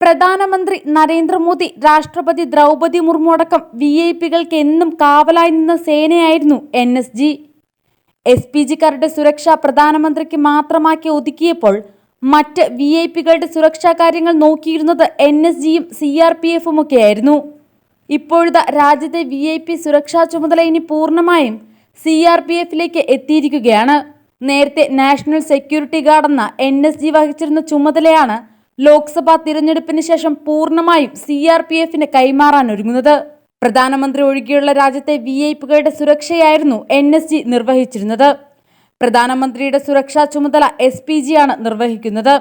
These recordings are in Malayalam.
പ്രധാനമന്ത്രി നരേന്ദ്രമോദി, രാഷ്ട്രപതി ദ്രൗപദി മുർമു അടക്കം വിഐപികൾക്ക് എന്നും കാവലായി നിന്ന സേനയായിരുന്നു NSG. SPGക്കാരുടെ സുരക്ഷ പ്രധാനമന്ത്രിക്ക് മാത്രമാക്കി ഒതുക്കിയപ്പോൾ മറ്റ് വിഐപികളുടെ സുരക്ഷാ കാര്യങ്ങൾ നോക്കിയിരുന്നത് NSGയും CRPFും ഒക്കെയായിരുന്നു. ഇപ്പോഴത്തെ രാജ്യത്തെ VIP സുരക്ഷാ ചുമതല ഇനി പൂർണ്ണമായും CRPFിലേക്ക് എത്തിയിരിക്കുകയാണ്. നേരത്തെ നാഷണൽ സെക്യൂരിറ്റി ഗാർഡ് എന്ന NSG വഹിച്ചിരുന്ന ചുമതലയാണ് ലോക്സഭാ തിരഞ്ഞെടുപ്പിന് ശേഷം പൂർണ്ണമായും CRPFിന് കൈമാറാനൊരുങ്ങുന്നത്. പ്രധാനമന്ത്രി ഒഴികെയുള്ള രാജ്യത്തെ വിഐപികളുടെ സുരക്ഷയായിരുന്നു NSG നിർവഹിച്ചിരുന്നത്. പ്രധാനമന്ത്രിയുടെ സുരക്ഷാ ചുമതല SPGയാണ് നിർവഹിക്കുന്നത്.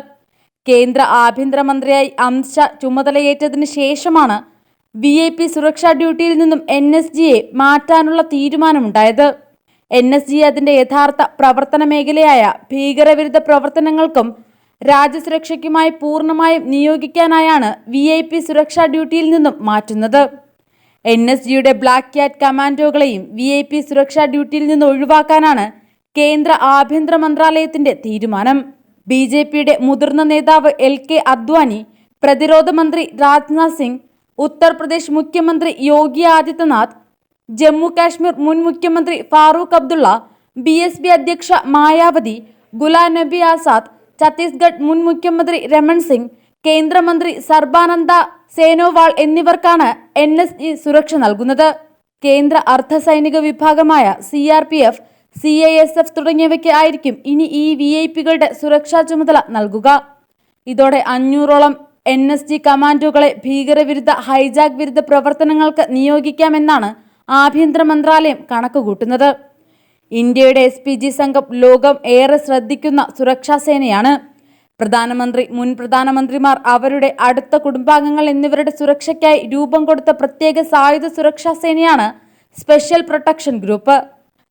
കേന്ദ്ര ആഭ്യന്തരമന്ത്രിയായി അമിത് ഷാ ചുമതലയേറ്റതിന് ശേഷമാണ് VIP സുരക്ഷാ ഡ്യൂട്ടിയിൽ നിന്നും NSGയെ മാറ്റാനുള്ള തീരുമാനമുണ്ടായത്. NSGയെ അതിന്റെ യഥാർത്ഥ പ്രവർത്തന മേഖലയായ ഭീകരവിരുദ്ധ പ്രവർത്തനങ്ങൾക്കും രാജ്യസുരക്ഷയ്ക്കുമായി പൂർണ്ണമായും നിയോഗിക്കാനായാണ് VIP സുരക്ഷാ ഡ്യൂട്ടിയിൽ നിന്നും മാറ്റുന്നത്. NSGയുടെ ബ്ലാക്ക് ക്യാറ്റ് കമാൻഡോകളെയും VIP സുരക്ഷാ ഡ്യൂട്ടിയിൽ നിന്ന് ഒഴിവാക്കാനാണ് കേന്ദ്ര ആഭ്യന്തര മന്ത്രാലയത്തിന്റെ തീരുമാനം. BJPയുടെ മുതിർന്ന നേതാവ് LK അദ്വാനി, പ്രതിരോധ മന്ത്രി രാജ്നാഥ് സിംഗ്, ഉത്തർപ്രദേശ് മുഖ്യമന്ത്രി യോഗി ആദിത്യനാഥ്, ജമ്മു കാശ്മീർ മുൻ മുഖ്യമന്ത്രി ഫാറൂഖ് അബ്ദുള്ള, BSP അധ്യക്ഷ മായാവതി, ഗുലാം നബി ആസാദ്, ഛത്തീസ്ഗഡ് മുൻ മുഖ്യമന്ത്രി രമൺ സിംഗ്, കേന്ദ്രമന്ത്രി സർബാനന്ദ സോനോവാൾ എന്നിവർക്കാണ് NSG സുരക്ഷ നൽകുന്നത്. കേന്ദ്ര അർദ്ധസൈനിക വിഭാഗമായ CRPF, CISF തുടങ്ങിയവയ്ക്ക് ആയിരിക്കും ഇനി ഈ വിഐപികളുടെ സുരക്ഷാ ചുമതല നൽകുക. ഇതോടെ 500ഓളം NSG കമാൻഡോകളെ ഭീകരവിരുദ്ധ, ഹൈജാക്ക് വിരുദ്ധ പ്രവർത്തനങ്ങൾക്ക് നിയോഗിക്കാമെന്നാണ് ആഭ്യന്തര മന്ത്രാലയം കണക്കുകൂട്ടുന്നത്. ഇന്ത്യയുടെ SPG സംഘം ലോകം ഏറെ ശ്രദ്ധിക്കുന്ന സുരക്ഷാ സേനയാണ്. പ്രധാനമന്ത്രി, മുൻ പ്രധാനമന്ത്രിമാർ, അവരുടെ അടുത്ത കുടുംബാംഗങ്ങൾ എന്നിവരുടെ സുരക്ഷയ്ക്കായി രൂപം കൊടുത്ത പ്രത്യേക സായുധ സുരക്ഷാ സേനയാണ് സ്പെഷ്യൽ പ്രൊട്ടക്ഷൻ ഗ്രൂപ്പ്.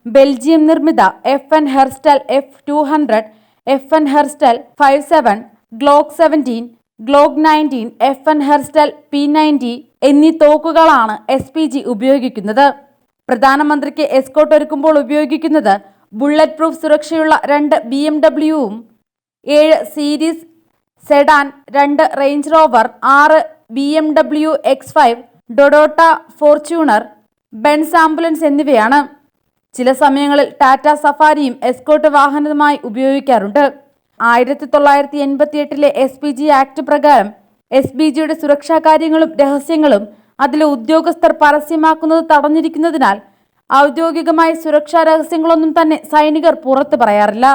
ബെൽജിയം നിർമ്മിത FN Herstal F200, FN Herstal 57, Glock 17, Glock 19, FN Herstal P90 എന്നീ തോക്കുകളാണ് SPG ഉപയോഗിക്കുന്നത്. പ്രധാനമന്ത്രിക്ക് എസ്കോർട്ട് ഒരുക്കുമ്പോൾ ഉപയോഗിക്കുന്നത് ബുള്ളറ്റ് പ്രൂഫ് സുരക്ഷയുള്ള 2 BMW-വും 7 series sedan, 2 Range Rover, 6 BMW X5, Toyota Fortuner, Benz ambulance എന്നിവയാണ്. ചില സമയങ്ങളിൽ ടാറ്റ സഫാരിയും എസ്കോർട്ട് വാഹനമായി ഉപയോഗിക്കാറുണ്ട്. 1988 SPG ആക്ട് പ്രകാരം SPGയുടെ സുരക്ഷാ കാര്യങ്ങളും രഹസ്യങ്ങളും അതിലെ ഉദ്യോഗസ്ഥർ പരസ്യമാക്കുന്നത് തടഞ്ഞിരിക്കുന്നതിനാൽ ഔദ്യോഗികമായ സുരക്ഷാ രഹസ്യങ്ങളൊന്നും തന്നെ സൈനികർ പുറത്തു പറയാറില്ല.